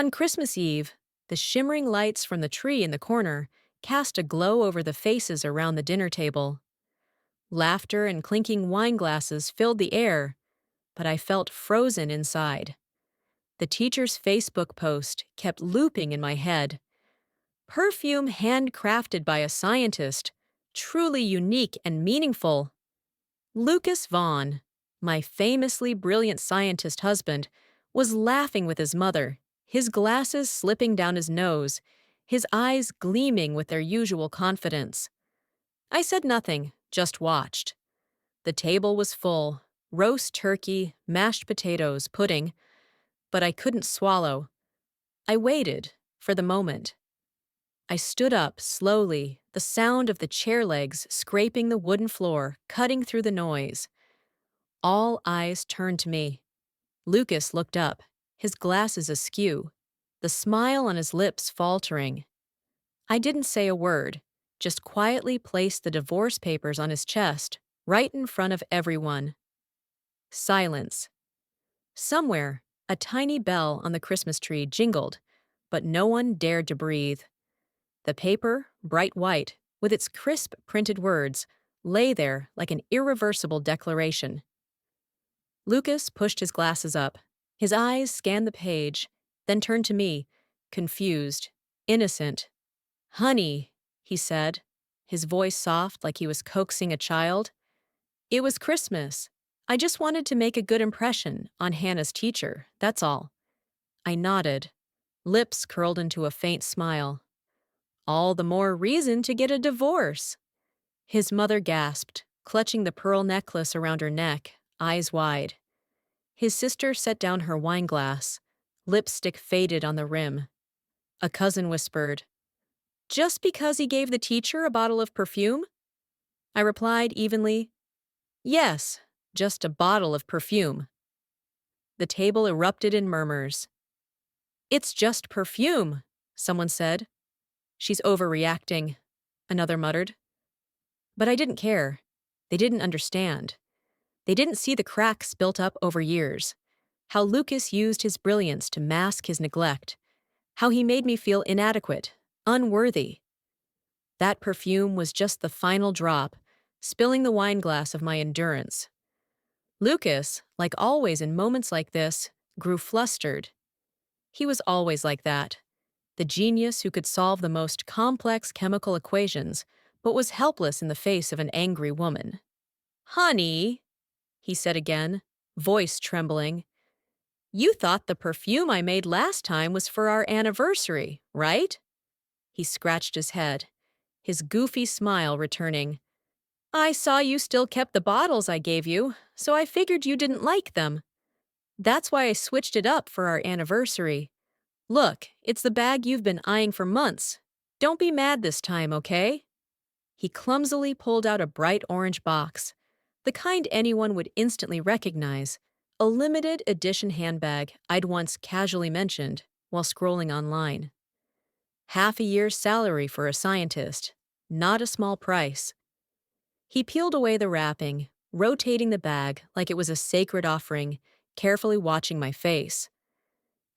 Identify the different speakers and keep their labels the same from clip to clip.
Speaker 1: On Christmas Eve, the shimmering lights from the tree in the corner cast a glow over the faces around the dinner table. Laughter and clinking wine glasses filled the air, but I felt frozen inside. The teacher's Facebook post kept looping in my head. Perfume handcrafted by a scientist, truly unique and meaningful. Lucas Vaughn, my famously brilliant scientist husband, was laughing with his mother, his glasses slipping down his nose, his eyes gleaming with their usual confidence. I said nothing, just watched. The table was full, roast turkey, mashed potatoes, pudding, but I couldn't swallow. I waited for the moment. I stood up slowly, the sound of the chair legs scraping the wooden floor, cutting through the noise. All eyes turned to me. Lucas looked up, his glasses askew, the smile on his lips faltering. I didn't say a word, just quietly placed the divorce papers on his chest, right in front of everyone. Silence. Somewhere, a tiny bell on the Christmas tree jingled, but no one dared to breathe. The paper, bright white, with its crisp printed words, lay there like an irreversible declaration. Lucas pushed his glasses up. His eyes scanned the page, then turned to me, confused, innocent. "Honey," he said, his voice soft like he was coaxing a child. "It was Christmas. I just wanted to make a good impression on Hannah's teacher, that's all." I nodded, lips curled into a faint smile. "All the more reason to get a divorce." His mother gasped, clutching the pearl necklace around her neck, eyes wide. His sister set down her wine glass, lipstick faded on the rim. A cousin whispered, "Just because he gave the teacher a bottle of perfume?" I replied evenly, "Yes, just a bottle of perfume." The table erupted in murmurs. "It's just perfume," someone said. "She's overreacting," another muttered. But I didn't care. They didn't understand. They didn't see the cracks built up over years. How Lucas used his brilliance to mask his neglect. How he made me feel inadequate, unworthy. That perfume was just the final drop, spilling the wineglass of my endurance. Lucas, like always in moments like this, grew flustered. He was always like that. The genius who could solve the most complex chemical equations, but was helpless in the face of an angry woman. "Honey," he said again, voice trembling, "you thought the perfume I made last time was for our anniversary, right?" He scratched his head, his goofy smile returning. "I saw you still kept the bottles I gave you, so I figured you didn't like them. That's why I switched it up for our anniversary. Look, it's the bag you've been eyeing for months. Don't be mad this time, okay?" He clumsily pulled out a bright orange box, the kind anyone would instantly recognize, a limited edition handbag I'd once casually mentioned while scrolling online. Half a year's salary for a scientist, not a small price. He peeled away the wrapping, rotating the bag like it was a sacred offering, carefully watching my face.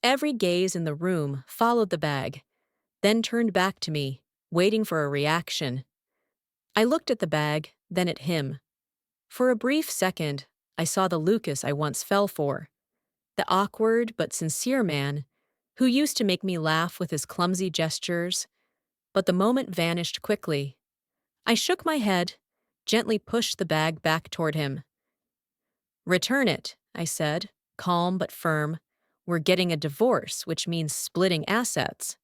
Speaker 1: Every gaze in the room followed the bag, then turned back to me, waiting for a reaction. I looked at the bag, then at him. For a brief second, I saw the Lucas I once fell for. The awkward but sincere man who used to make me laugh with his clumsy gestures, but the moment vanished quickly. I shook my head, gently pushed the bag back toward him. "Return it," I said, calm but firm. "We're getting a divorce, which means splitting assets."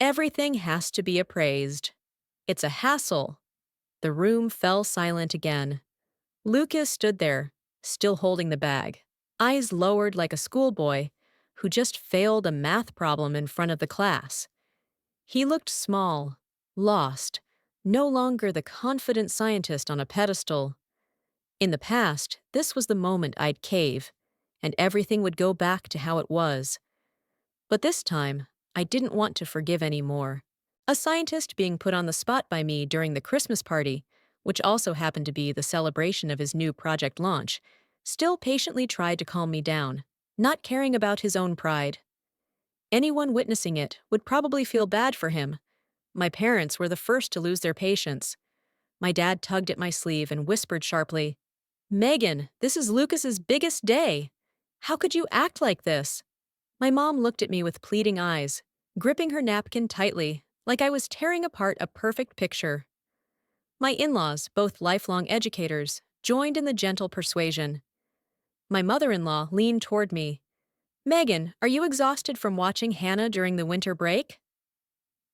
Speaker 1: "Everything has to be appraised. It's a hassle." The room fell silent again. Lucas stood there, still holding the bag, eyes lowered like a schoolboy who just failed a math problem in front of the class. He looked small, lost, no longer the confident scientist on a pedestal. In the past, this was the moment I'd cave, and everything would go back to how it was. But this time, I didn't want to forgive anymore. A scientist being put on the spot by me during the Christmas party, which also happened to be the celebration of his new project launch, still patiently tried to calm me down, not caring about his own pride. Anyone witnessing it would probably feel bad for him. My parents were the first to lose their patience. My dad tugged at my sleeve and whispered sharply, "Megan, this is Lucas's biggest day. How could you act like this?" My mom looked at me with pleading eyes, gripping her napkin tightly, like I was tearing apart a perfect picture. My in-laws, both lifelong educators, joined in the gentle persuasion. My mother-in-law leaned toward me. "Megan, are you exhausted from watching Hannah during the winter break?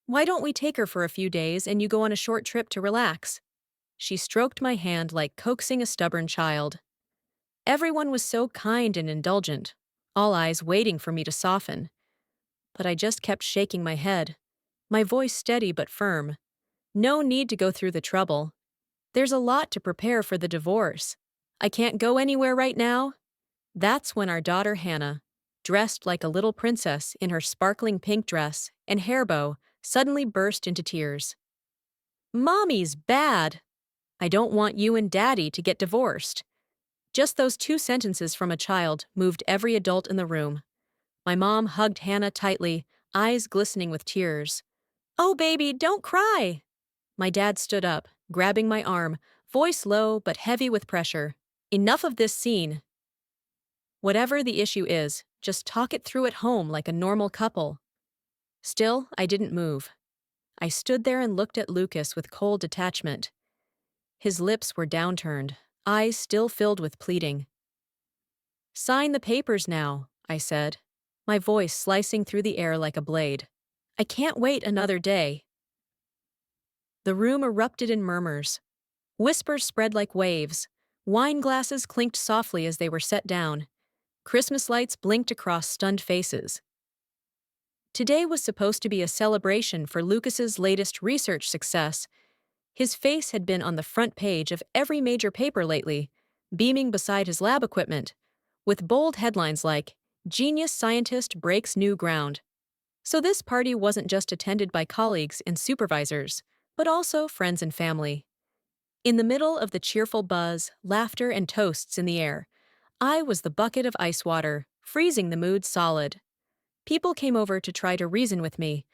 Speaker 1: Why don't we take her for a few days and you go on a short trip to relax?" She stroked my hand like coaxing a stubborn child. Everyone was so kind and indulgent, all eyes waiting for me to soften. But I just kept shaking my head, my voice steady but firm. No need to go through the trouble. There's a lot to prepare for the divorce. I can't go anywhere right now. That's when our daughter Hannah, dressed like a little princess in her sparkling pink dress and hair bow, suddenly burst into tears. "Mommy's bad. I don't want you and Daddy to get divorced." Just those two sentences from a child moved every adult in the room. My mom hugged Hannah tightly, eyes glistening with tears. "Oh, baby, don't cry." My dad stood up, grabbing my arm, voice low but heavy with pressure. "Enough of this scene. Whatever the issue is, just talk it through at home like a normal couple." Still, I didn't move. I stood there and looked at Lucas with cold detachment. His lips were downturned, eyes still filled with pleading. "Sign the papers now," I said, my voice slicing through the air like a blade. "I can't wait another day." The room erupted in murmurs. Whispers spread like waves. Wine glasses clinked softly as they were set down. Christmas lights blinked across stunned faces. Today was supposed to be a celebration for Lucas's latest research success. His face had been on the front page of every major paper lately, beaming beside his lab equipment, with bold headlines like, "Genius Scientist Breaks New Ground." So this party wasn't just attended by colleagues and supervisors, but also friends and family. In the middle of the cheerful buzz, laughter, and toasts in the air, I was the bucket of ice water, freezing the mood solid. People came over to try to reason with me.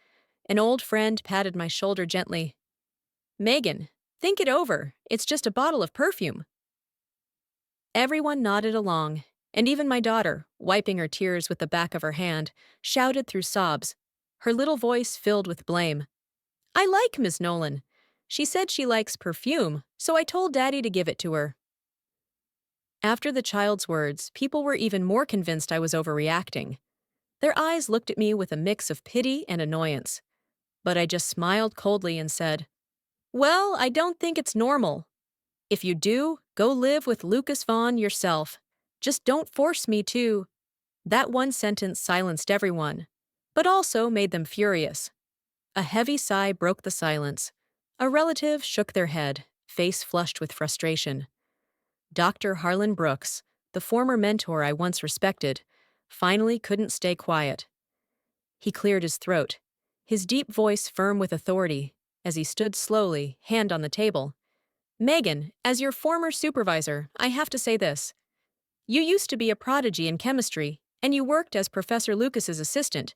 Speaker 1: An old friend patted my shoulder gently. "Megan, think it over. It's just a bottle of perfume." Everyone nodded along, and even my daughter, wiping her tears with the back of her hand, shouted through sobs, her little voice filled with blame. "I like Miss Nolan. She said she likes perfume, so I told Daddy to give it to her." After the child's words, people were even more convinced I was overreacting. Their eyes looked at me with a mix of pity and annoyance. But I just smiled coldly and said, "Well, I don't think it's normal. If you do, go live with Lucas Vaughn yourself. Just don't force me to." That one sentence silenced everyone, but also made them furious. A heavy sigh broke the silence. A relative shook their head, face flushed with frustration. Dr. Harlan Brooks, the former mentor I once respected, finally couldn't stay quiet. He cleared his throat, his deep voice firm with authority, as he stood slowly, hand on the table. "Megan, as your former supervisor, I have to say this. You used to be a prodigy in chemistry, and you worked as Professor Lucas's assistant.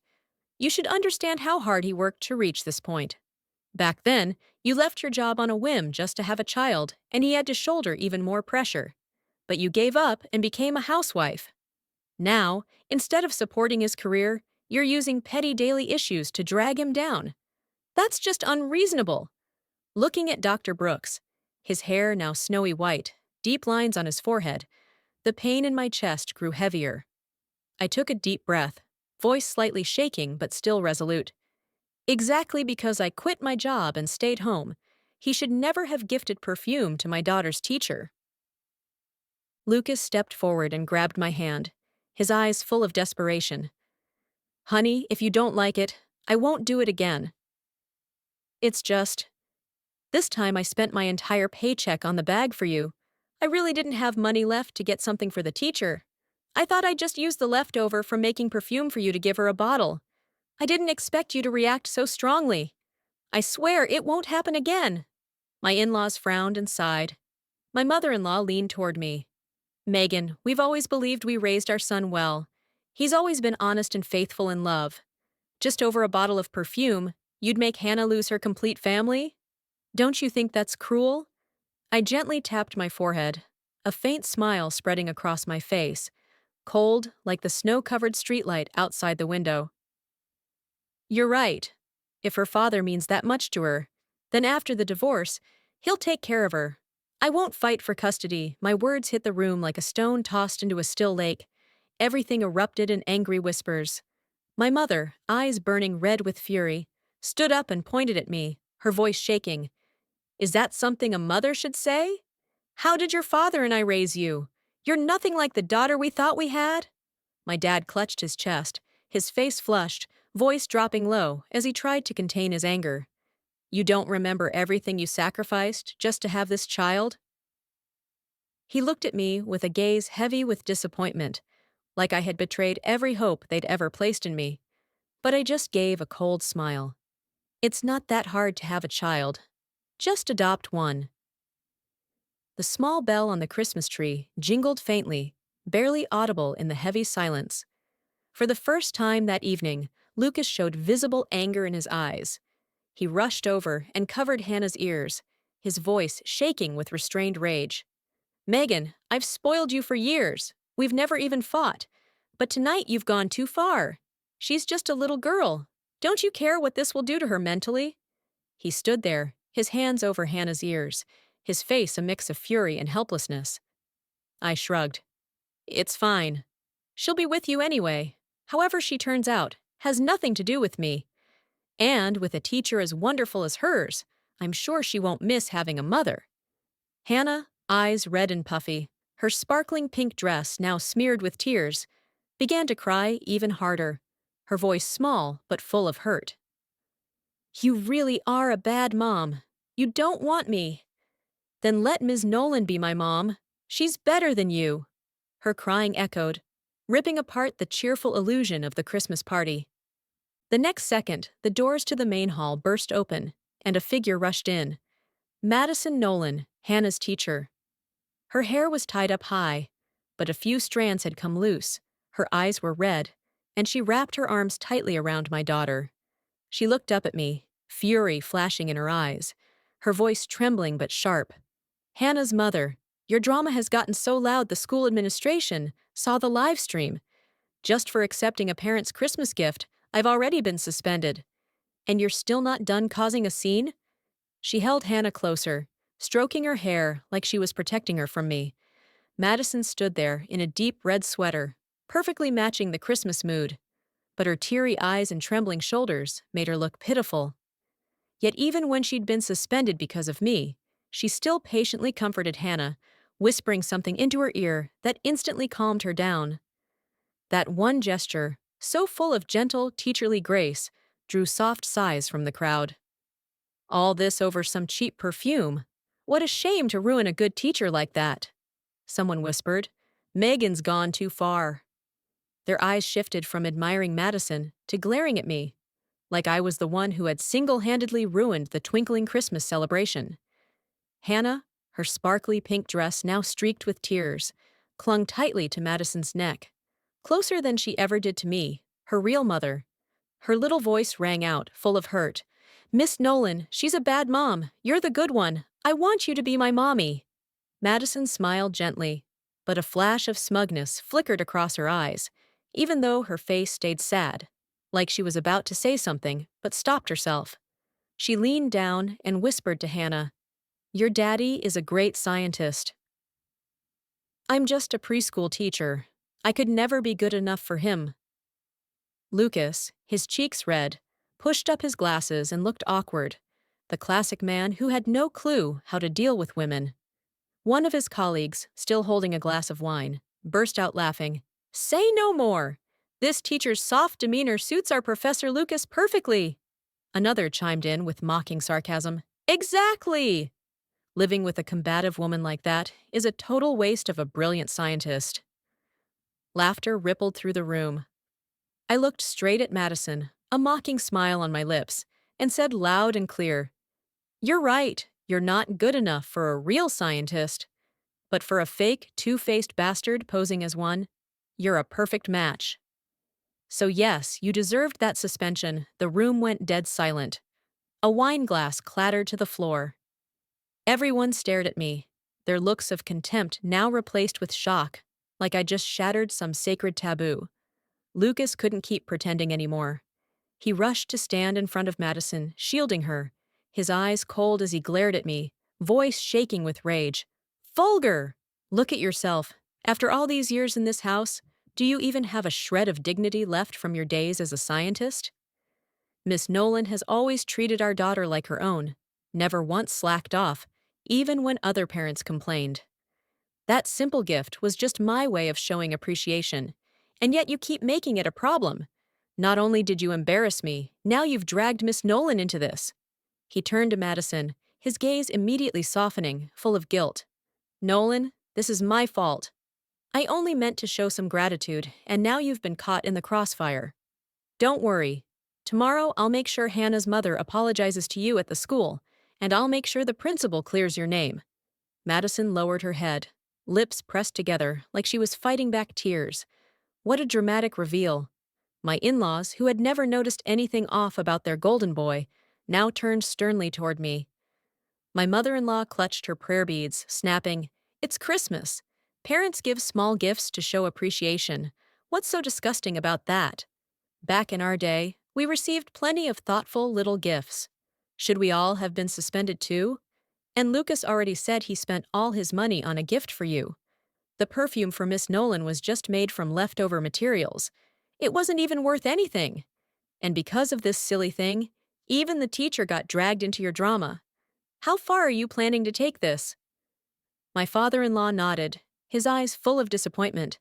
Speaker 1: You should understand how hard he worked to reach this point. Back then, you left your job on a whim just to have a child, and he had to shoulder even more pressure. But you gave up and became a housewife. Now, instead of supporting his career, you're using petty daily issues to drag him down. That's just unreasonable." Looking at Dr. Brooks, his hair now snowy white, deep lines on his forehead, the pain in my chest grew heavier. I took a deep breath, voice slightly shaking but still resolute. Exactly because I quit my job and stayed home, he should never have gifted perfume to my daughter's teacher. Lucas stepped forward and grabbed my hand, his eyes full of desperation. "Honey, if you don't like it, I won't do it again. It's just, this time I spent my entire paycheck on the bag for you. I really didn't have money left to get something for the teacher. I thought I'd just use the leftover from making perfume for you to give her a bottle. I didn't expect you to react so strongly. I swear it won't happen again." My in-laws frowned and sighed. My mother-in-law leaned toward me. "Megan, we've always believed we raised our son well. He's always been honest and faithful in love. Just over a bottle of perfume, you'd make Hannah lose her complete family? Don't you think that's cruel? I gently tapped my forehead, a faint smile spreading across my face, cold like the snow-covered streetlight outside the window. You're right. If her father means that much to her, then after the divorce, he'll take care of her. I won't fight for custody. My words hit the room like a stone tossed into a still lake. Everything erupted in angry whispers. My mother, eyes burning red with fury, stood up and pointed at me, her voice shaking. Is that something a mother should say? How did your father and I raise you? You're nothing like the daughter we thought we had. My dad clutched his chest, his face flushed, voice dropping low as he tried to contain his anger. You don't remember everything you sacrificed just to have this child? He looked at me with a gaze heavy with disappointment, like I had betrayed every hope they'd ever placed in me. But I just gave a cold smile. It's not that hard to have a child. Just adopt one. The small bell on the Christmas tree jingled faintly, barely audible in the heavy silence. For the first time that evening, Lucas showed visible anger in his eyes. He rushed over and covered Hannah's ears, his voice shaking with restrained rage. Megan, I've spoiled you for years. We've never even fought. But tonight you've gone too far. She's just a little girl. Don't you care what this will do to her mentally? He stood there, his hands over Hannah's ears, his face a mix of fury and helplessness. I shrugged. It's fine. She'll be with you anyway. However she turns out, has nothing to do with me. And with a teacher as wonderful as hers, I'm sure she won't miss having a mother. Hannah, eyes red and puffy, her sparkling pink dress now smeared with tears, began to cry even harder, her voice small but full of hurt. You really are a bad mom. You don't want me. Then let Ms. Nolan be my mom. She's better than you. Her crying echoed, ripping apart the cheerful illusion of the Christmas party. The next second, the doors to the main hall burst open, and a figure rushed in. Madison Nolan, Hannah's teacher. Her hair was tied up high, but a few strands had come loose. Her eyes were red, and she wrapped her arms tightly around my daughter. She looked up at me, fury flashing in her eyes, her voice trembling but sharp. Hannah's mother, your drama has gotten so loud the school administration saw the live stream. Just for accepting a parent's Christmas gift, I've already been suspended. And you're still not done causing a scene? She held Hannah closer, stroking her hair like she was protecting her from me. Madison stood there in a deep red sweater, perfectly matching the Christmas mood. But her teary eyes and trembling shoulders made her look pitiful. Yet even when she'd been suspended because of me, she still patiently comforted Hannah, whispering something into her ear that instantly calmed her down. That one gesture, so full of gentle, teacherly grace, drew soft sighs from the crowd. All this over some cheap perfume. What a shame to ruin a good teacher like that. Someone whispered, Megan's gone too far. Their eyes shifted from admiring Madison to glaring at me, like I was the one who had single-handedly ruined the twinkling Christmas celebration. Hannah, her sparkly pink dress now streaked with tears, clung tightly to Madison's neck, closer than she ever did to me, her real mother. Her little voice rang out, full of hurt. Miss Nolan, she's a bad mom. You're the good one. I want you to be my mommy. Madison smiled gently, but a flash of smugness flickered across her eyes, even though her face stayed sad, like she was about to say something, but stopped herself. She leaned down and whispered to Hannah, Your daddy is a great scientist. I'm just a preschool teacher. I could never be good enough for him. Lucas, his cheeks red, pushed up his glasses and looked awkward, the classic man who had no clue how to deal with women. One of his colleagues, still holding a glass of wine, burst out laughing. Say no more! This teacher's soft demeanor suits our Professor Lucas perfectly. Another chimed in with mocking sarcasm. Exactly! Living with a combative woman like that is a total waste of a brilliant scientist. Laughter rippled through the room. I looked straight at Madison, a mocking smile on my lips, and said loud and clear, You're right, you're not good enough for a real scientist. But for a fake, two-faced bastard posing as one, you're a perfect match. So yes, you deserved that suspension. The room went dead silent. A wine glass clattered to the floor. Everyone stared at me, their looks of contempt now replaced with shock, like I just shattered some sacred taboo. Lucas couldn't keep pretending anymore. He rushed to stand in front of Madison, shielding her, his eyes cold as he glared at me, voice shaking with rage. Vulgar! Look at yourself. After all these years in this house, do you even have a shred of dignity left from your days as a scientist? Miss Nolan has always treated our daughter like her own, never once slacked off, even when other parents complained. That simple gift was just my way of showing appreciation, and yet you keep making it a problem. Not only did you embarrass me, now you've dragged Miss Nolan into this. He turned to Madison, his gaze immediately softening, full of guilt. Nolan, this is my fault. I only meant to show some gratitude, and now you've been caught in the crossfire. Don't worry. Tomorrow I'll make sure Hannah's mother apologizes to you at the school, and I'll make sure the principal clears your name. Madison lowered her head, lips pressed together like she was fighting back tears. What a dramatic reveal. My in-laws, who had never noticed anything off about their golden boy, now turned sternly toward me. My mother-in-law clutched her prayer beads, snapping, "It's Christmas. Parents give small gifts to show appreciation. What's so disgusting about that?" Back in our day, we received plenty of thoughtful little gifts. Should we all have been suspended too? And Lucas already said he spent all his money on a gift for you. The perfume for Miss Nolan was just made from leftover materials. It wasn't even worth anything. And because of this silly thing, even the teacher got dragged into your drama. How far are you planning to take this? My father-in-law nodded, his eyes full of disappointment,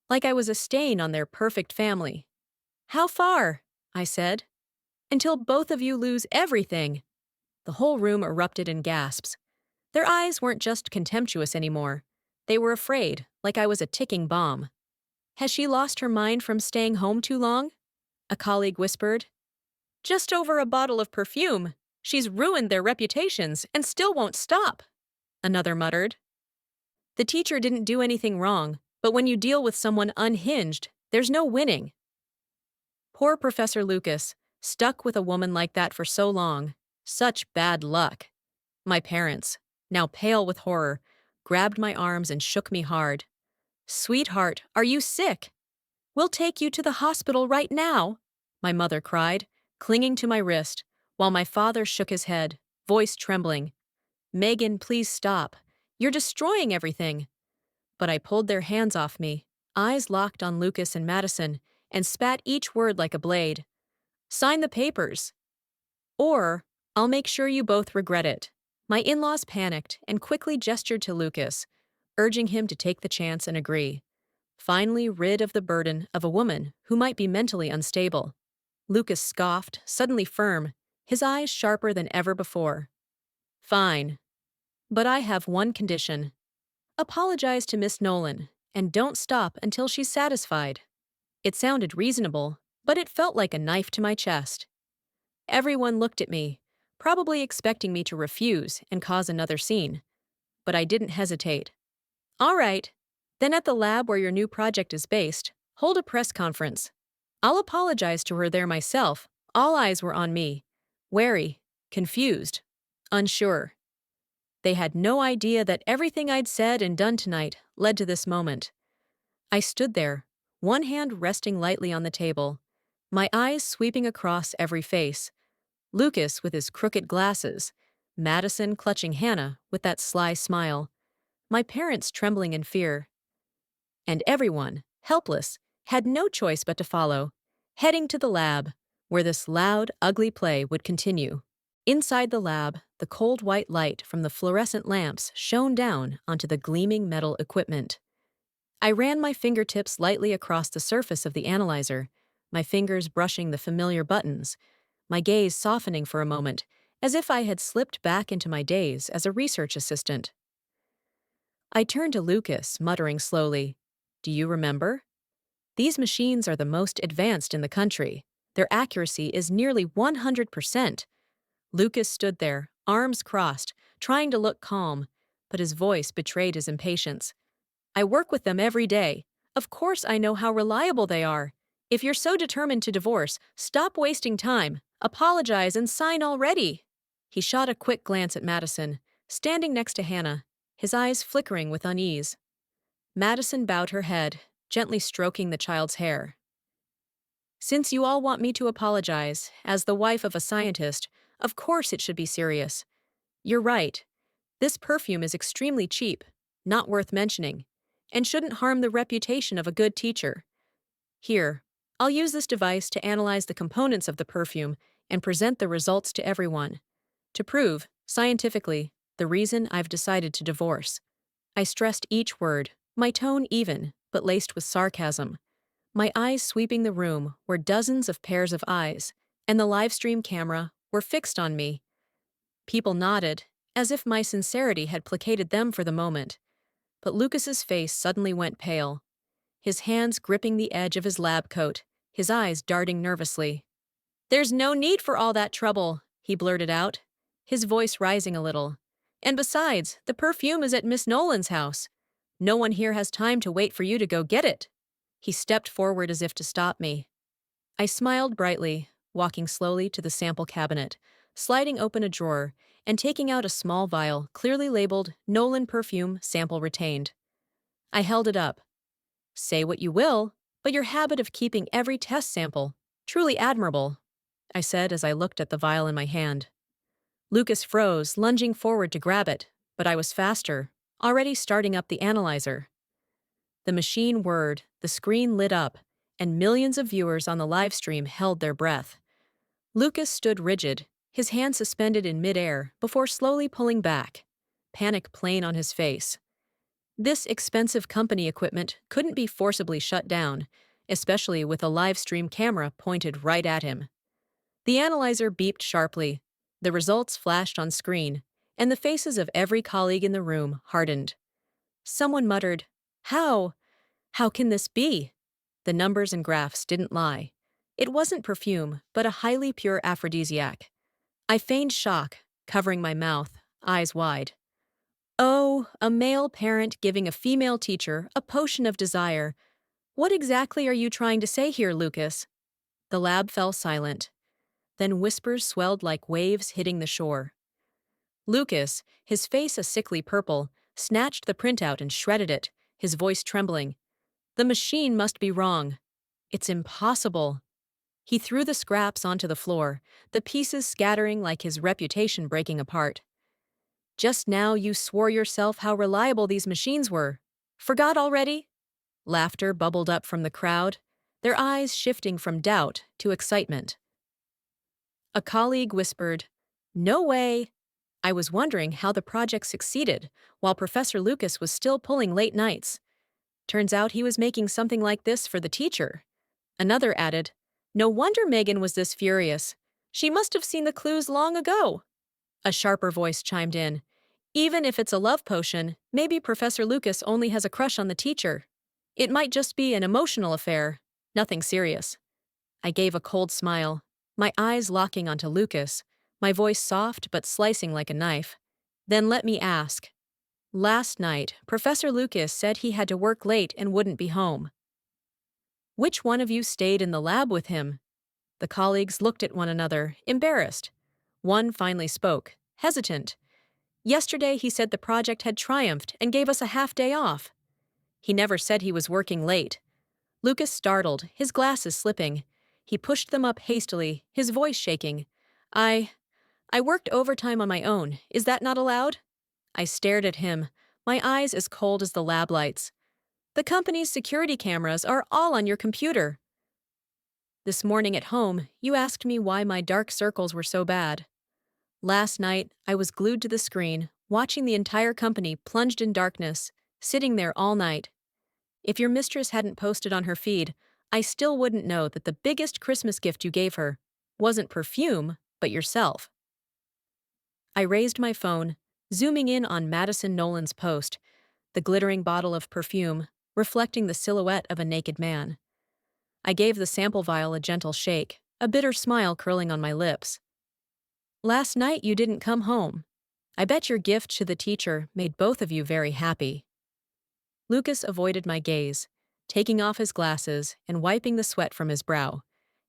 Speaker 1: like I was a stain on their perfect family. How far? I said. Until both of you lose everything. The whole room erupted in gasps. Their eyes weren't just contemptuous anymore. They were afraid, like I was a ticking bomb. Has she lost her mind from staying home too long? A colleague whispered. Just over a bottle of perfume. She's ruined their reputations and still won't stop. Another muttered. The teacher didn't do anything wrong, but when you deal with someone unhinged, there's no winning. Poor Professor Lucas, stuck with a woman like that for so long. Such bad luck. My parents, now pale with horror, grabbed my arms and shook me hard. Sweetheart, are you sick? We'll take you to the hospital right now, my mother cried, clinging to my wrist, while my father shook his head, voice trembling. Megan, please stop. You're destroying everything. But I pulled their hands off me, eyes locked on Lucas and Madison, and spat each word like a blade. Sign the papers. Or, I'll make sure you both regret it. My in-laws panicked and quickly gestured to Lucas, urging him to take the chance and agree. Finally rid of the burden of a woman who might be mentally unstable. Lucas scoffed, suddenly firm, his eyes sharper than ever before. Fine. But I have one condition. Apologize to Miss Nolan, and don't stop until she's satisfied. It sounded reasonable, but it felt like a knife to my chest. Everyone looked at me, probably expecting me to refuse and cause another scene. But I didn't hesitate. All right. Then at the lab where your new project is based, hold a press conference. I'll apologize to her there myself. All eyes were on me. Wary, confused, unsure. They had no idea that everything I'd said and done tonight led to this moment. I stood there, one hand resting lightly on the table, my eyes sweeping across every face. Lucas with his crooked glasses, Madison clutching Hannah with that sly smile, my parents trembling in fear. And everyone, helpless, had no choice but to follow, heading to the lab, where this loud, ugly play would continue. Inside the lab, the cold white light from the fluorescent lamps shone down onto the gleaming metal equipment. I ran my fingertips lightly across the surface of the analyzer, my fingers brushing the familiar buttons, my gaze softening for a moment, as if I had slipped back into my days as a research assistant. I turned to Lucas, muttering slowly, "Do you remember? These machines are the most advanced in the country. Their accuracy is nearly 100%. Lucas stood there, arms crossed, trying to look calm, but his voice betrayed his impatience. I work with them every day. Of course I know how reliable they are. If you're so determined to divorce, stop wasting time, apologize, and sign already. He shot a quick glance at Madison, standing next to Hannah, his eyes flickering with unease. Madison bowed her head, gently stroking the child's hair. Since you all want me to apologize, as the wife of a scientist, of course it should be serious. You're right. This perfume is extremely cheap, not worth mentioning, and shouldn't harm the reputation of a good teacher. Here, I'll use this device to analyze the components of the perfume and present the results to everyone, to prove, scientifically, the reason I've decided to divorce. I stressed each word, my tone even, but laced with sarcasm. My eyes sweeping the room were dozens of pairs of eyes, and the live stream camera were fixed on me. People nodded, as if my sincerity had placated them for the moment. But Lucas's face suddenly went pale, his hands gripping the edge of his lab coat, his eyes darting nervously. "There's no need for all that trouble," he blurted out, his voice rising a little. "And besides, the perfume is at Miss Nolan's house. No one here has time to wait for you to go get it." He stepped forward as if to stop me. I smiled brightly, walking slowly to the sample cabinet, sliding open a drawer, and taking out a small vial clearly labeled Nolan Perfume Sample Retained. I held it up. "Say what you will, but your habit of keeping every test sample, truly admirable," I said as I looked at the vial in my hand. Lucas froze, lunging forward to grab it, but I was faster, already starting up the analyzer. The machine whirred, the screen lit up, and millions of viewers on the live stream held their breath. Lucas stood rigid, his hand suspended in midair before slowly pulling back, panic plain on his face. This expensive company equipment couldn't be forcibly shut down, especially with a live stream camera pointed right at him. The analyzer beeped sharply, the results flashed on screen, and the faces of every colleague in the room hardened. Someone muttered, "How? How can this be?" The numbers and graphs didn't lie. It wasn't perfume, but a highly pure aphrodisiac. I feigned shock, covering my mouth, eyes wide. "Oh, a male parent giving a female teacher a potion of desire. What exactly are you trying to say here, Lucas?" The lab fell silent. Then whispers swelled like waves hitting the shore. Lucas, his face a sickly purple, snatched the printout and shredded it, his voice trembling. "The machine must be wrong. It's impossible." He threw the scraps onto the floor, the pieces scattering like his reputation breaking apart. "Just now you swore yourself how reliable these machines were. Forgot already?" Laughter bubbled up from the crowd, their eyes shifting from doubt to excitement. A colleague whispered, "No way." I was wondering how the project succeeded, while Professor Lucas was still pulling late nights. Turns out he was making something like this for the teacher. Another added, "No wonder Megan was this furious. She must have seen the clues long ago." A sharper voice chimed in, "Even if it's a love potion, maybe Professor Lucas only has a crush on the teacher. It might just be an emotional affair, nothing serious." I gave a cold smile, my eyes locking onto Lucas, my voice soft but slicing like a knife. "Then let me ask. Last night, Professor Lucas said he had to work late and wouldn't be home. Which one of you stayed in the lab with him?" The colleagues looked at one another, embarrassed. One finally spoke, hesitant. "Yesterday he said the project had triumphed and gave us a half-day off." "He never said he was working late." Lucas startled, his glasses slipping. He pushed them up hastily, his voice shaking. I worked overtime on my own. Is that not allowed?" I stared at him, my eyes as cold as the lab lights. "The company's security cameras are all on your computer. This morning at home, you asked me why my dark circles were so bad. Last night, I was glued to the screen, watching the entire company plunged in darkness, sitting there all night. If your mistress hadn't posted on her feed, I still wouldn't know that the biggest Christmas gift you gave her wasn't perfume, but yourself." I raised my phone, zooming in on Madison Nolan's post, the glittering bottle of perfume, reflecting the silhouette of a naked man. I gave the sample vial a gentle shake, a bitter smile curling on my lips. "Last night you didn't come home. I bet your gift to the teacher made both of you very happy." Lucas avoided my gaze, taking off his glasses and wiping the sweat from his brow,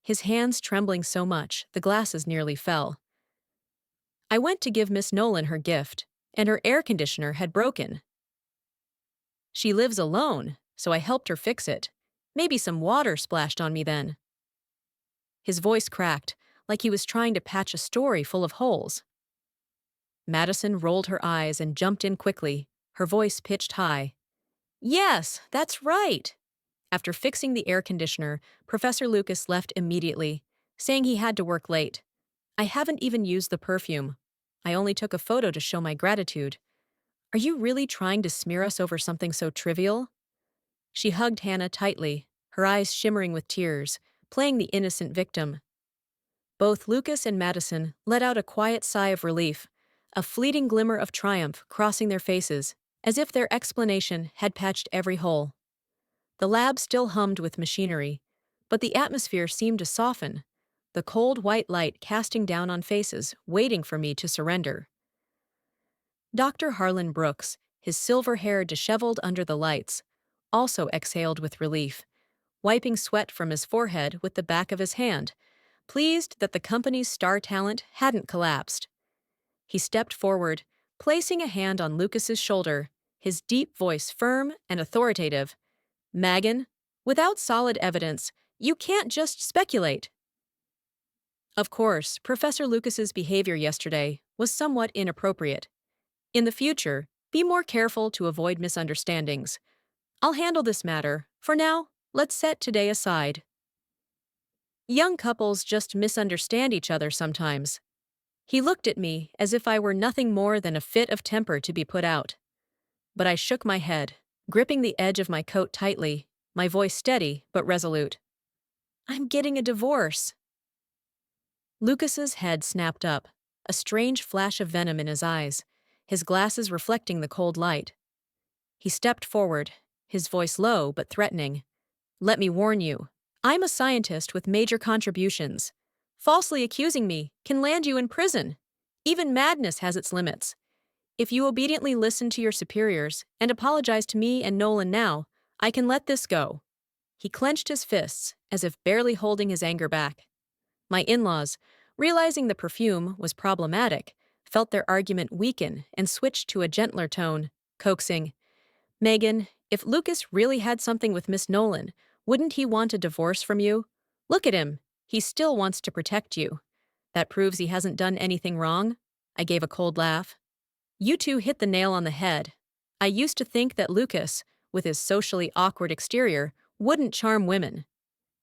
Speaker 1: his hands trembling so much the glasses nearly fell. I went to give Miss Nolan her gift, and her air conditioner had broken. She lives alone, so I helped her fix it. Maybe some water splashed on me then. His voice cracked, like he was trying to patch a story full of holes. Madison rolled her eyes and jumped in quickly, her voice pitched high. Yes, that's right. After fixing the air conditioner, Professor Lucas left immediately, saying he had to work late. I haven't even used the perfume. I only took a photo to show my gratitude. Are you really trying to smear us over something so trivial? She hugged Hannah tightly, her eyes shimmering with tears, playing the innocent victim. Both Lucas and Madison let out a quiet sigh of relief, a fleeting glimmer of triumph crossing their faces, as if their explanation had patched every hole. The lab still hummed with machinery, but the atmosphere seemed to soften, the cold white light casting down on faces, waiting for me to surrender. Dr. Harlan Brooks, his silver hair disheveled under the lights, also exhaled with relief, wiping sweat from his forehead with the back of his hand, pleased that the company's star talent hadn't collapsed. He stepped forward, placing a hand on Lucas's shoulder, his deep voice firm and authoritative. Megan, without solid evidence, you can't just speculate. Of course, Professor Lucas's behavior yesterday was somewhat inappropriate. In the future, be more careful to avoid misunderstandings. I'll handle this matter. For now, let's set today aside. Young couples just misunderstand each other sometimes. He looked at me as if I were nothing more than a fit of temper to be put out. But I shook my head, gripping the edge of my coat tightly, my voice steady but resolute. I'm getting a divorce. Lucas's head snapped up, a strange flash of venom in his eyes, his glasses reflecting the cold light. He stepped forward, his voice low but threatening. Let me warn you, I'm a scientist with major contributions. Falsely accusing me can land you in prison. Even madness has its limits. If you obediently listen to your superiors and apologize to me and Nolan now, I can let this go. He clenched his fists, as if barely holding his anger back. My in-laws, realizing the perfume was problematic, felt their argument weaken and switched to a gentler tone, coaxing, Megan, if Lucas really had something with Miss Nolan, wouldn't he want a divorce from you? Look at him. He still wants to protect you. That proves he hasn't done anything wrong. I gave a cold laugh. You two hit the nail on the head. I used to think that Lucas, with his socially awkward exterior, wouldn't charm women.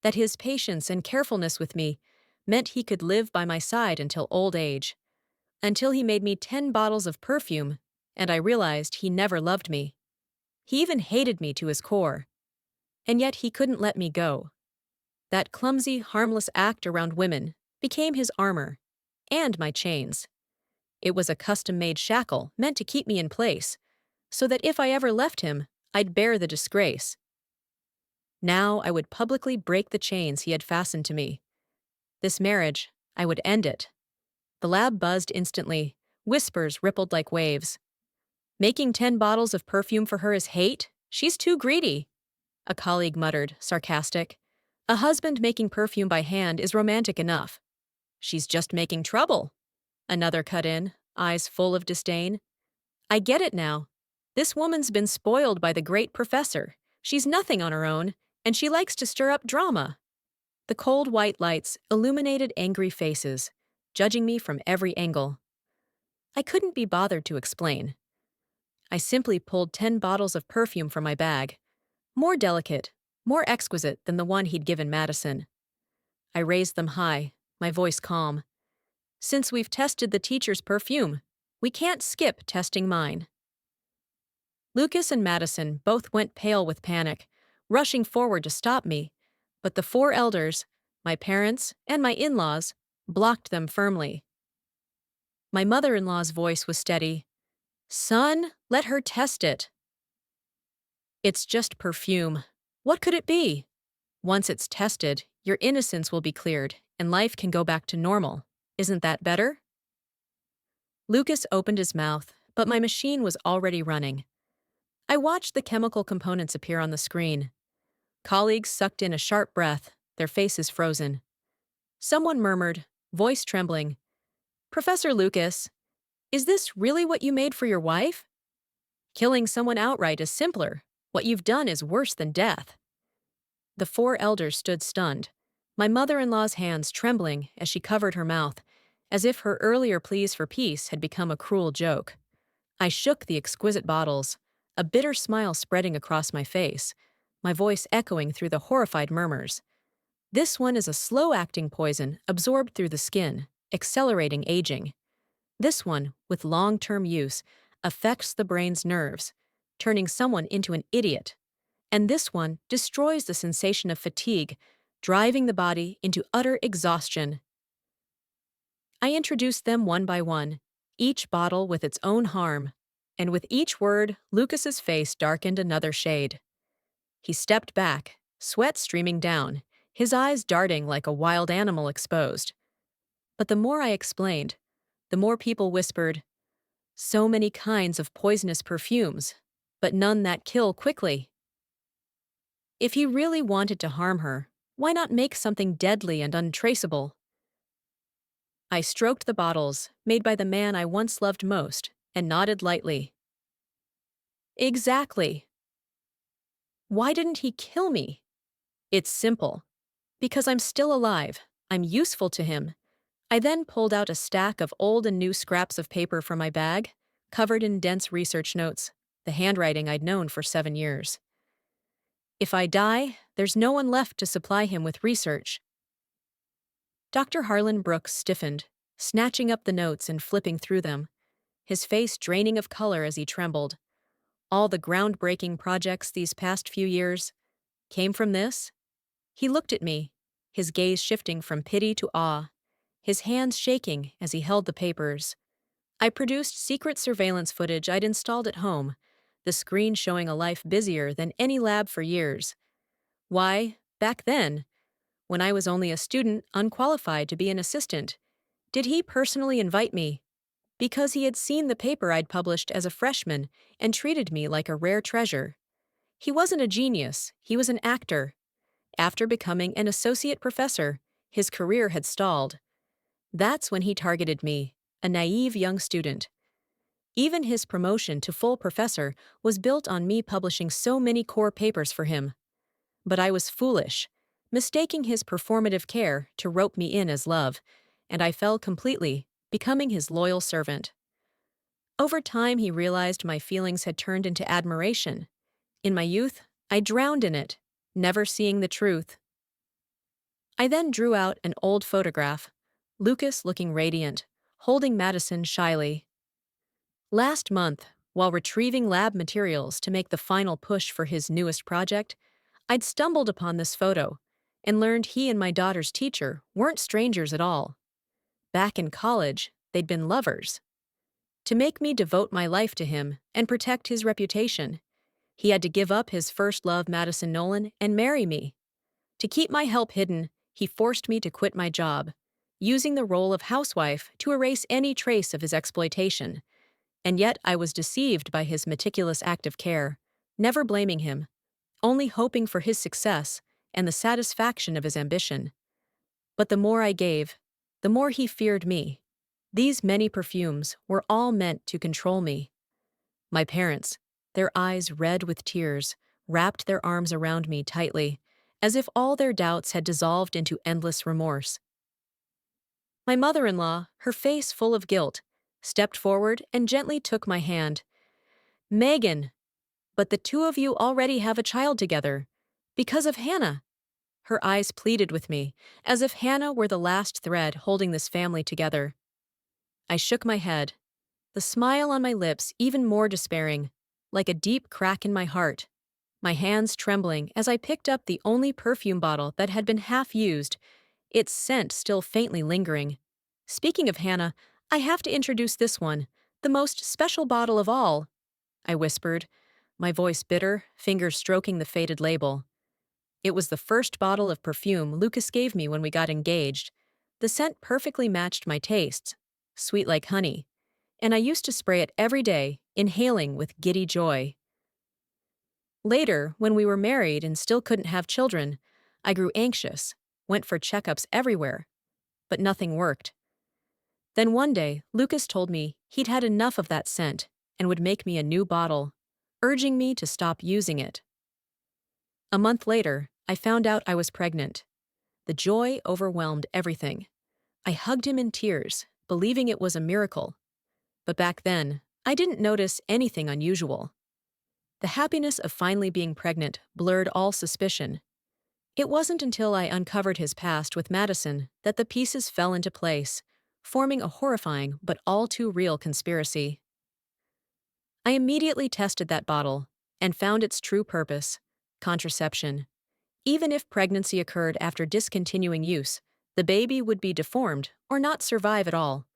Speaker 1: That his patience and carefulness with me meant he could live by my side until old age. Until he made me 10 bottles of perfume, and I realized he never loved me. He even hated me to his core. And yet he couldn't let me go. That clumsy, harmless act around women became his armor, and my chains. It was a custom-made shackle meant to keep me in place, so that if I ever left him, I'd bear the disgrace. Now I would publicly break the chains he had fastened to me. This marriage, I would end it. The lab buzzed instantly, whispers rippled like waves. Making 10 bottles of perfume for her is hate? She's too greedy, a colleague muttered, sarcastic. A husband making perfume by hand is romantic enough. She's just making trouble, another cut in, eyes full of disdain. I get it now. This woman's been spoiled by the great professor. She's nothing on her own, and she likes to stir up drama. The cold white lights illuminated angry faces, judging me from every angle. I couldn't be bothered to explain. I simply pulled 10 bottles of perfume from my bag, more delicate, more exquisite than the one he'd given Madison. I raised them high, my voice calm. Since we've tested the teacher's perfume, we can't skip testing mine. Lucas and Madison both went pale with panic, rushing forward to stop me, but the 4 elders, my parents and my in-laws, blocked them firmly. My mother-in-law's voice was steady. Son, let her test it. It's just perfume. What could it be? Once it's tested, your innocence will be cleared, and life can go back to normal. Isn't that better? Lucas opened his mouth, but my machine was already running. I watched the chemical components appear on the screen. Colleagues sucked in a sharp breath, their faces frozen. Someone murmured, voice trembling, "Professor Lucas, is this really what you made for your wife? Killing someone outright is simpler. What you've done is worse than death." The four elders stood stunned, my mother-in-law's hands trembling as she covered her mouth, as if her earlier pleas for peace had become a cruel joke. I shook the exquisite bottles, a bitter smile spreading across my face, my voice echoing through the horrified murmurs. "This one is a slow-acting poison absorbed through the skin, accelerating aging. This one, with long-term use, affects the brain's nerves, turning someone into an idiot. And this one destroys the sensation of fatigue, driving the body into utter exhaustion." I introduced them one by one, each bottle with its own harm, and with each word, Lucas's face darkened another shade. He stepped back, sweat streaming down, his eyes darting like a wild animal exposed. But the more I explained, the more people whispered, "So many kinds of poisonous perfumes, but none that kill quickly." If he really wanted to harm her, why not make something deadly and untraceable? I stroked the bottles, made by the man I once loved most, and nodded lightly. Exactly. Why didn't he kill me? It's simple. Because I'm still alive. I'm useful to him. I then pulled out a stack of old and new scraps of paper from my bag, covered in dense research notes, the handwriting I'd known for 7 years. If I die, there's no one left to supply him with research. Dr. Harlan Brooks stiffened, snatching up the notes and flipping through them, his face draining of color as he trembled. All the groundbreaking projects these past few years came from this? He looked at me, his gaze shifting from pity to awe, his hands shaking as he held the papers. I produced secret surveillance footage I'd installed at home, the screen showing a life busier than any lab for years. Why, back then, when I was only a student unqualified to be an assistant, did he personally invite me? Because he had seen the paper I'd published as a freshman and treated me like a rare treasure. He wasn't a genius, he was an actor. After becoming an associate professor, his career had stalled. That's when he targeted me, a naive young student. Even his promotion to full professor was built on me publishing so many core papers for him. But I was foolish, mistaking his performative care to rope me in as love, and I fell completely, becoming his loyal servant. Over time, he realized my feelings had turned into admiration. In my youth, I drowned in it, never seeing the truth. I then drew out an old photograph, Lucas looking radiant, holding Madison shyly. Last month, while retrieving lab materials to make the final push for his newest project, I'd stumbled upon this photo and learned he and my daughter's teacher weren't strangers at all. Back in college, they'd been lovers. To make me devote my life to him and protect his reputation, he had to give up his first love, Madison Nolan, and marry me. To keep my help hidden, he forced me to quit my job, using the role of housewife to erase any trace of his exploitation. And yet I was deceived by his meticulous act of care, never blaming him, only hoping for his success and the satisfaction of his ambition. But the more I gave, the more he feared me. These many perfumes were all meant to control me. My parents, their eyes red with tears, wrapped their arms around me tightly, as if all their doubts had dissolved into endless remorse. My mother-in-law, her face full of guilt, stepped forward and gently took my hand. "Megan, but the two of you already have a child together. Because of Hannah." Her eyes pleaded with me, as if Hannah were the last thread holding this family together. I shook my head, the smile on my lips even more despairing, like a deep crack in my heart. My hands trembling as I picked up the only perfume bottle that had been half used, its scent still faintly lingering. "Speaking of Hannah, I have to introduce this one, the most special bottle of all," I whispered, my voice bitter, fingers stroking the faded label. It was the first bottle of perfume Lucas gave me when we got engaged. The scent perfectly matched my tastes, sweet like honey, and I used to spray it every day, inhaling with giddy joy. Later, when we were married and still couldn't have children, I grew anxious, went for checkups everywhere, but nothing worked. Then one day, Lucas told me he'd had enough of that scent and would make me a new bottle, urging me to stop using it. A month later, I found out I was pregnant. The joy overwhelmed everything. I hugged him in tears, believing it was a miracle. But back then, I didn't notice anything unusual. The happiness of finally being pregnant blurred all suspicion. It wasn't until I uncovered his past with Madison that the pieces fell into place, forming a horrifying but all too real conspiracy. I immediately tested that bottle and found its true purpose: contraception. Even if pregnancy occurred after discontinuing use, the baby would be deformed or not survive at all.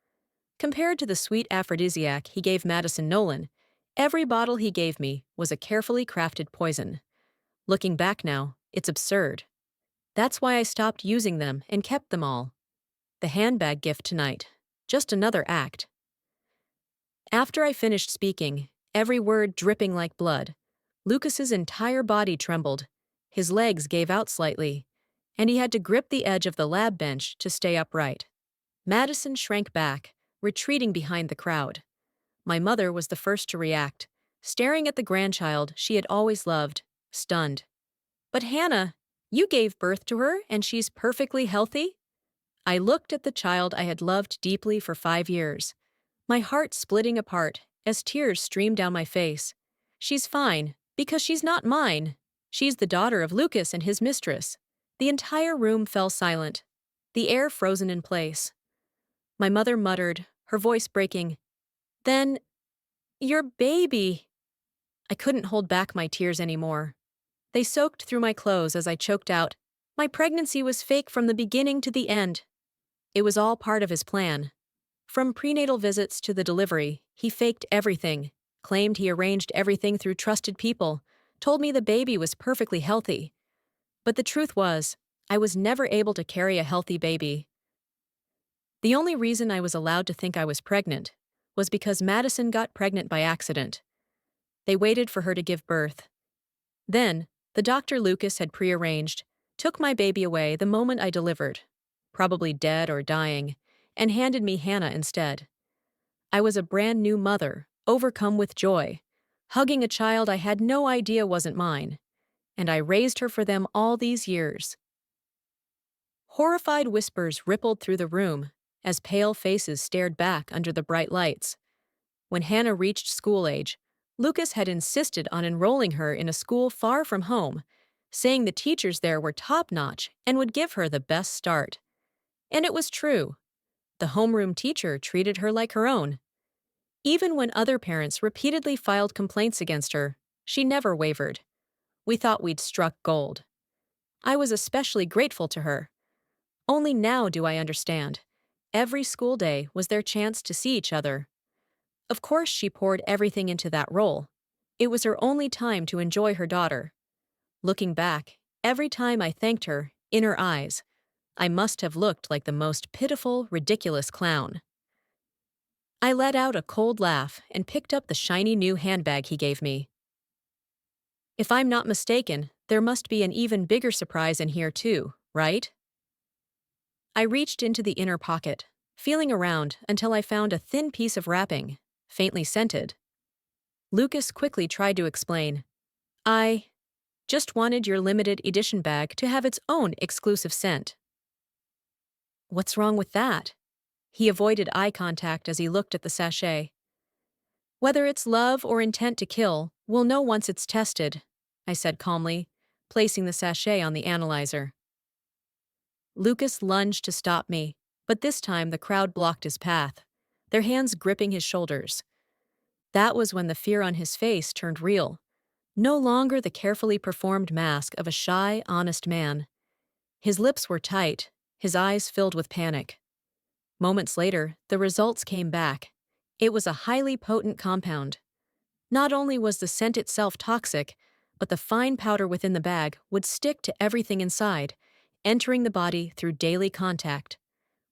Speaker 1: Compared to the sweet aphrodisiac he gave Madison Nolan, every bottle he gave me was a carefully crafted poison. Looking back now, it's absurd. That's why I stopped using them and kept them all. The handbag gift tonight. Just another act. After I finished speaking, every word dripping like blood, Lucas's entire body trembled. His legs gave out slightly, and he had to grip the edge of the lab bench to stay upright. Madison shrank back, retreating behind the crowd. My mother was the first to react, staring at the grandchild she had always loved, stunned. "But Hannah, you gave birth to her and she's perfectly healthy?" I looked at the child I had loved deeply for 5 years, my heart splitting apart as tears streamed down my face. "She's fine, because she's not mine. She's the daughter of Lucas and his mistress." The entire room fell silent, the air frozen in place. My mother muttered, her voice breaking, "Then, your baby." I couldn't hold back my tears anymore. They soaked through my clothes as I choked out, "My pregnancy was fake from the beginning to the end." It was all part of his plan. From prenatal visits to the delivery, he faked everything, claimed he arranged everything through trusted people, told me the baby was perfectly healthy. But the truth was, I was never able to carry a healthy baby. The only reason I was allowed to think I was pregnant was because Madison got pregnant by accident. They waited for her to give birth. Then, the doctor Lucas had prearranged took my baby away the moment I delivered, probably dead or dying, and handed me Hannah instead. I was a brand new mother, overcome with joy, hugging a child I had no idea wasn't mine, and I raised her for them all these years. Horrified whispers rippled through the room as pale faces stared back under the bright lights. When Hannah reached school age, Lucas had insisted on enrolling her in a school far from home, saying the teachers there were top-notch and would give her the best start. And it was true. The homeroom teacher treated her like her own. Even when other parents repeatedly filed complaints against her, she never wavered. We thought we'd struck gold. I was especially grateful to her. Only now do I understand. Every school day was their chance to see each other. Of course, she poured everything into that role. It was her only time to enjoy her daughter. Looking back, every time I thanked her, in her eyes, I must have looked like the most pitiful, ridiculous clown. I let out a cold laugh and picked up the shiny new handbag he gave me. If I'm not mistaken, there must be an even bigger surprise in here too, right? I reached into the inner pocket, feeling around until I found a thin piece of wrapping, faintly scented. Lucas quickly tried to explain. "I just wanted your limited edition bag to have its own exclusive scent." "What's wrong with that?" He avoided eye contact as he looked at the sachet. "Whether it's love or intent to kill, we'll know once it's tested," I said calmly, placing the sachet on the analyzer. Lucas lunged to stop me, but this time the crowd blocked his path, their hands gripping his shoulders. That was when the fear on his face turned real. No longer the carefully performed mask of a shy, honest man. His lips were tight, his eyes filled with panic. Moments later, the results came back. It was a highly potent compound. Not only was the scent itself toxic, but the fine powder within the bag would stick to everything inside, entering the body through daily contact.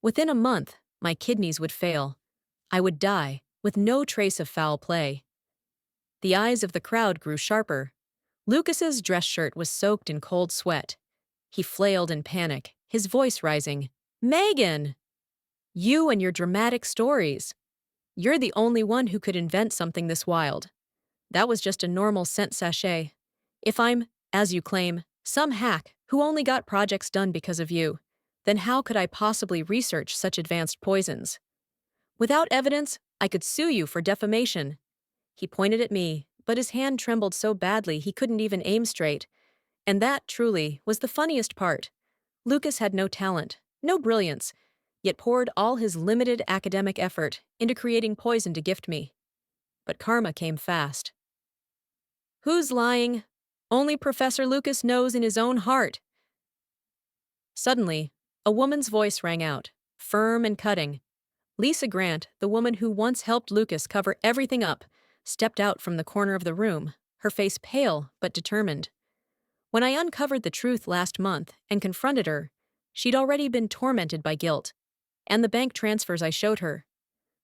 Speaker 1: Within a month, my kidneys would fail. I would die, with no trace of foul play. The eyes of the crowd grew sharper. Lucas's dress shirt was soaked in cold sweat. He flailed in panic, his voice rising. Megan! You and your dramatic stories. You're the only one who could invent something this wild. That was just a normal scent sachet. If I'm, as you claim, some hack who only got projects done because of you, then how could I possibly research such advanced poisons? Without evidence, I could sue you for defamation. He pointed at me, but his hand trembled so badly he couldn't even aim straight. And that, truly, was the funniest part. Lucas had no talent, no brilliance, yet poured all his limited academic effort into creating poison to gift me. But karma came fast. Who's lying? Only Professor Lucas knows in his own heart. Suddenly, a woman's voice rang out, firm and cutting. Lisa Grant, the woman who once helped Lucas cover everything up, stepped out from the corner of the room, her face pale but determined. When I uncovered the truth last month and confronted her, she'd already been tormented by guilt, and the bank transfers I showed her.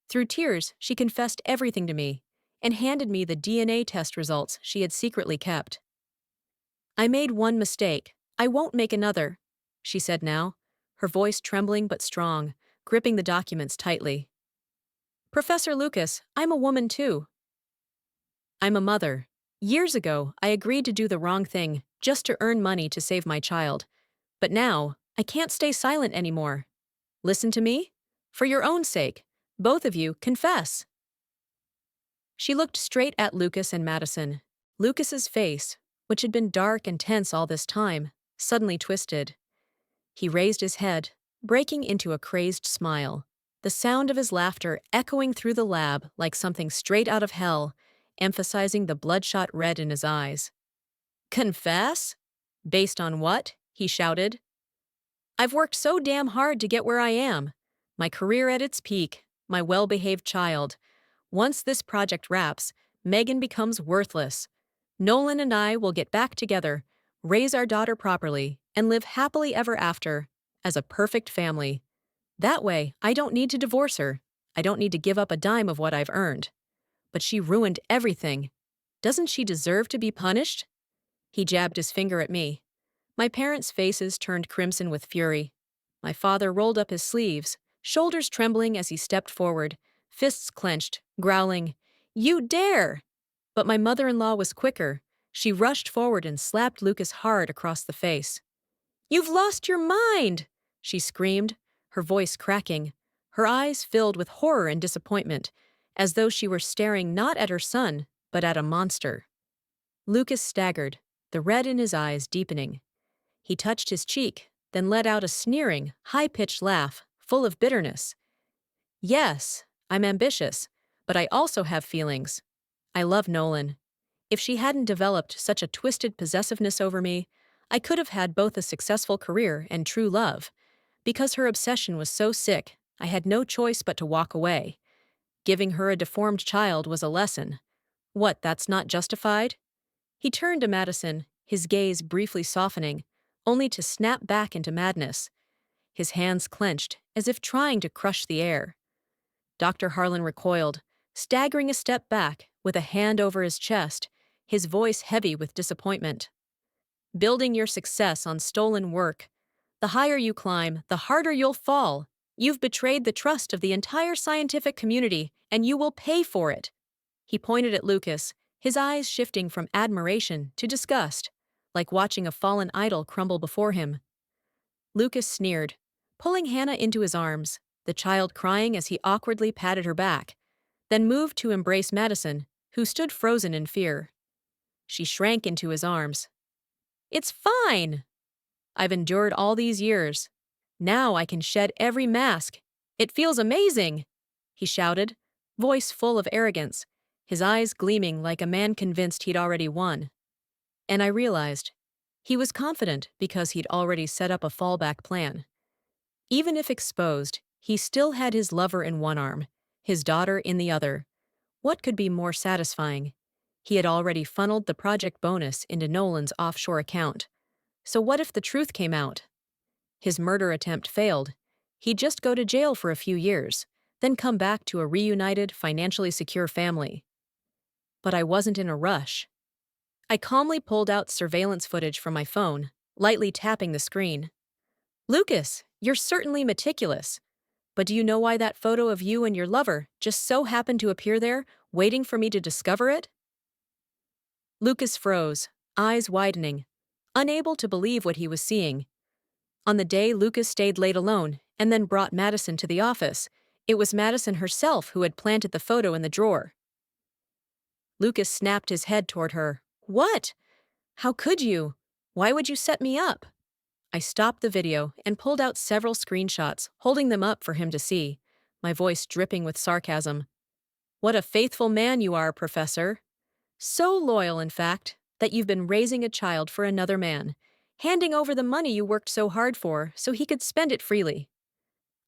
Speaker 1: Through tears, she confessed everything to me and handed me the DNA test results she had secretly kept. I made one mistake. I won't make another, she said now, her voice trembling but strong, gripping the documents tightly. Professor Lucas, I'm a woman too. I'm a mother. Years ago, I agreed to do the wrong thing just to earn money to save my child. But now, I can't stay silent anymore. Listen to me? For your own sake, both of you, confess. She looked straight at Lucas and Madison. Lucas's face, which had been dark and tense all this time, suddenly twisted. He raised his head, breaking into a crazed smile, the sound of his laughter echoing through the lab like something straight out of hell, emphasizing the bloodshot red in his eyes. Confess? Based on what? He shouted. I've worked so damn hard to get where I am. My career at its peak, my well-behaved child. Once this project wraps, Megan becomes worthless. Nolan and I will get back together, raise our daughter properly, and live happily ever after, as a perfect family. That way, I don't need to divorce her. I don't need to give up a dime of what I've earned. But she ruined everything. Doesn't she deserve to be punished? He jabbed his finger at me. My parents' faces turned crimson with fury. My father rolled up his sleeves, shoulders trembling as he stepped forward, fists clenched, growling, "You dare!" But my mother-in-law was quicker. She rushed forward and slapped Lucas hard across the face. "You've lost your mind!" she screamed, her voice cracking, her eyes filled with horror and disappointment, as though she were staring not at her son, but at a monster. Lucas staggered, the red in his eyes deepening. He touched his cheek, then let out a sneering, high-pitched laugh, full of bitterness. Yes, I'm ambitious, but I also have feelings. I love Nolan. If she hadn't developed such a twisted possessiveness over me, I could have had both a successful career and true love. Because her obsession was so sick, I had no choice but to walk away. Giving her a deformed child was a lesson. What, that's not justified? He turned to Madison, his gaze briefly softening, only to snap back into madness. His hands clenched, as if trying to crush the air. Dr. Harlan recoiled, staggering a step back, with a hand over his chest, his voice heavy with disappointment. Building your success on stolen work. The higher you climb, the harder you'll fall. You've betrayed the trust of the entire scientific community, and you will pay for it. He pointed at Lucas, his eyes shifting from admiration to disgust, like watching a fallen idol crumble before him. Lucas sneered, pulling Hannah into his arms, the child crying as he awkwardly patted her back, then moved to embrace Madison, who stood frozen in fear. She shrank into his arms. It's fine! I've endured all these years. Now I can shed every mask. It feels amazing! He shouted, voice full of arrogance, his eyes gleaming like a man convinced he'd already won. And I realized, he was confident because he'd already set up a fallback plan. Even if exposed, he still had his lover in one arm, his daughter in the other. What could be more satisfying? He had already funneled the project bonus into Nolan's offshore account. So what if the truth came out? His murder attempt failed. He'd just go to jail for a few years, then come back to a reunited, financially secure family. But I wasn't in a rush. I calmly pulled out surveillance footage from my phone, lightly tapping the screen. Lucas, you're certainly meticulous. But do you know why that photo of you and your lover just so happened to appear there, waiting for me to discover it? Lucas froze, eyes widening, unable to believe what he was seeing. On the day Lucas stayed late alone and then brought Madison to the office, it was Madison herself who had planted the photo in the drawer. Lucas snapped his head toward her. What? How could you? Why would you set me up? I stopped the video and pulled out several screenshots, holding them up for him to see, my voice dripping with sarcasm. What a faithful man you are, Professor. So loyal, in fact, that you've been raising a child for another man, handing over the money you worked so hard for so he could spend it freely.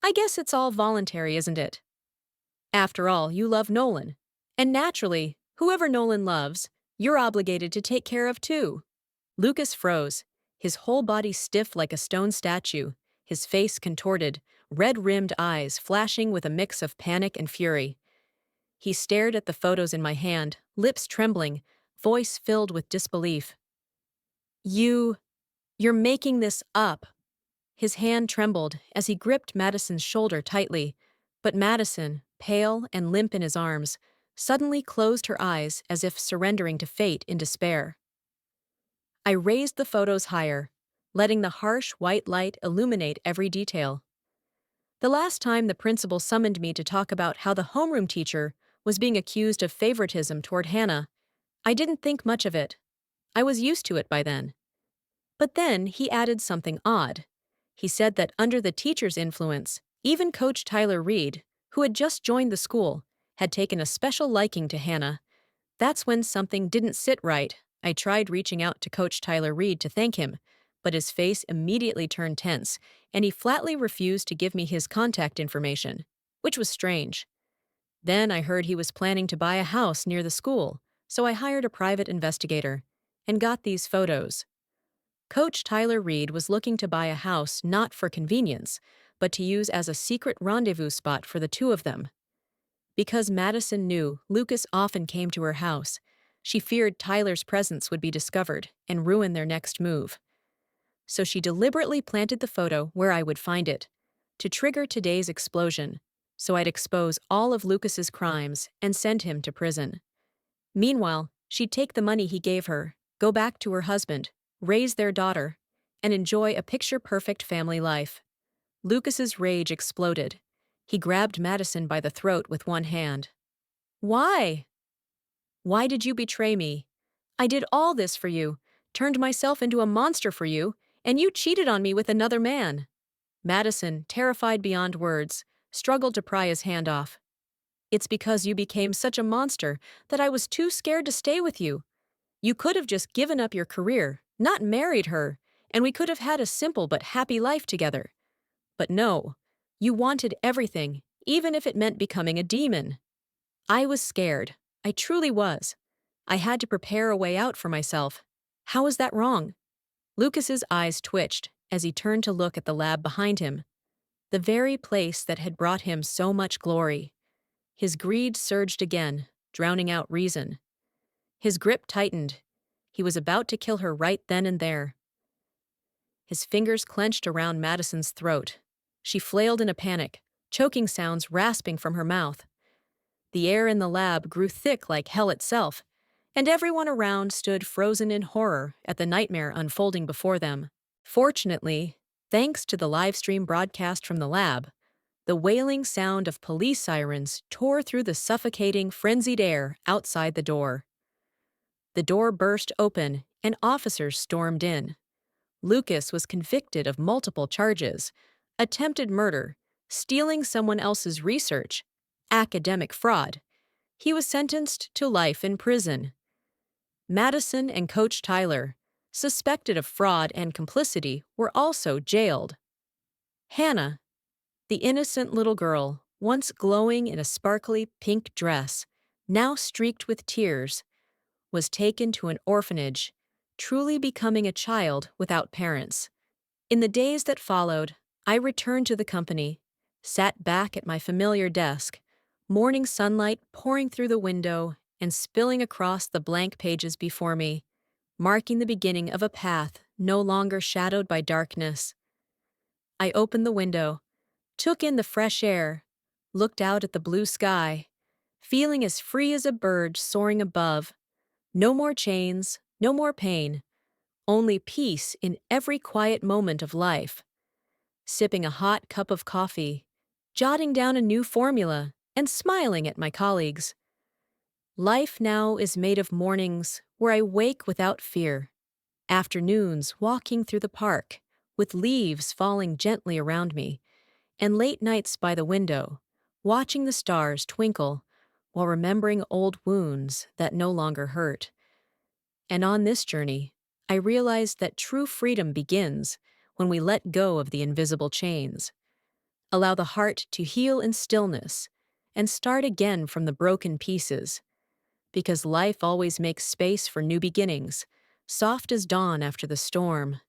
Speaker 1: I guess it's all voluntary, isn't it? After all, you love Nolan. And naturally, whoever Nolan loves, you're obligated to take care of too. Lucas froze, his whole body stiff like a stone statue, his face contorted, red-rimmed eyes flashing with a mix of panic and fury. He stared at the photos in my hand, lips trembling, voice filled with disbelief. You're making this up. His hand trembled as he gripped Madison's shoulder tightly, but Madison, pale and limp in his arms, suddenly closed her eyes as if surrendering to fate in despair. I raised the photos higher, letting the harsh white light illuminate every detail. The last time the principal summoned me to talk about how the homeroom teacher was being accused of favoritism toward Hannah, I didn't think much of it. I was used to it by then. But then he added something odd. He said that under the teacher's influence, even Coach Tyler Reed, who had just joined the school, had taken a special liking to Hannah. That's when something didn't sit right. I tried reaching out to Coach Tyler Reed to thank him, but his face immediately turned tense, and he flatly refused to give me his contact information, which was strange. Then I heard he was planning to buy a house near the school, so I hired a private investigator and got these photos. Coach Tyler Reed was looking to buy a house not for convenience, but to use as a secret rendezvous spot for the two of them. Because Madison knew Lucas often came to her house, she feared Tyler's presence would be discovered and ruin their next move. So she deliberately planted the photo where I would find it, to trigger today's explosion, so I'd expose all of Lucas's crimes and send him to prison. Meanwhile, she'd take the money he gave her, go back to her husband, raise their daughter, and enjoy a picture-perfect family life. Lucas's rage exploded. He grabbed Madison by the throat with one hand. Why? Why did you betray me? I did all this for you, turned myself into a monster for you, and you cheated on me with another man. Madison, terrified beyond words, struggled to pry his hand off. It's because you became such a monster that I was too scared to stay with you. You could have just given up your career, not married her, and we could have had a simple but happy life together. But no, you wanted everything, even if it meant becoming a demon. I was scared. I truly was. I had to prepare a way out for myself. How was that wrong? Lucas's eyes twitched as he turned to look at the lab behind him, the very place that had brought him so much glory. His greed surged again, drowning out reason. His grip tightened. He was about to kill her right then and there. His fingers clenched around Madison's throat. She flailed in a panic, choking sounds rasping from her mouth. The air in the lab grew thick like hell itself, and everyone around stood frozen in horror at the nightmare unfolding before them. Fortunately, thanks to the livestream broadcast from the lab, the wailing sound of police sirens tore through the suffocating, frenzied air outside the door. The door burst open, and officers stormed in. Lucas was convicted of multiple charges: attempted murder, stealing someone else's research, academic fraud. He was sentenced to life in prison. Madison and Coach Tyler, suspected of fraud and complicity, were also jailed. Hannah, the innocent little girl, once glowing in a sparkly pink dress, now streaked with tears, was taken to an orphanage, truly becoming a child without parents. In the days that followed, I returned to the company, sat back at my familiar desk, morning sunlight pouring through the window and spilling across the blank pages before me. marking the beginning of a path no longer shadowed by darkness. I opened the window, took in the fresh air, looked out at the blue sky, feeling as free as a bird soaring above. No more chains, no more pain, only peace in every quiet moment of life. Sipping a hot cup of coffee, jotting down a new formula, and smiling at my colleagues. Life now is made of mornings where I wake without fear, afternoons walking through the park, with leaves falling gently around me, and late nights by the window, watching the stars twinkle while remembering old wounds that no longer hurt. And on this journey, I realized that true freedom begins when we let go of the invisible chains, allow the heart to heal in stillness, and start again from the broken pieces. Because life always makes space for new beginnings, soft as dawn after the storm.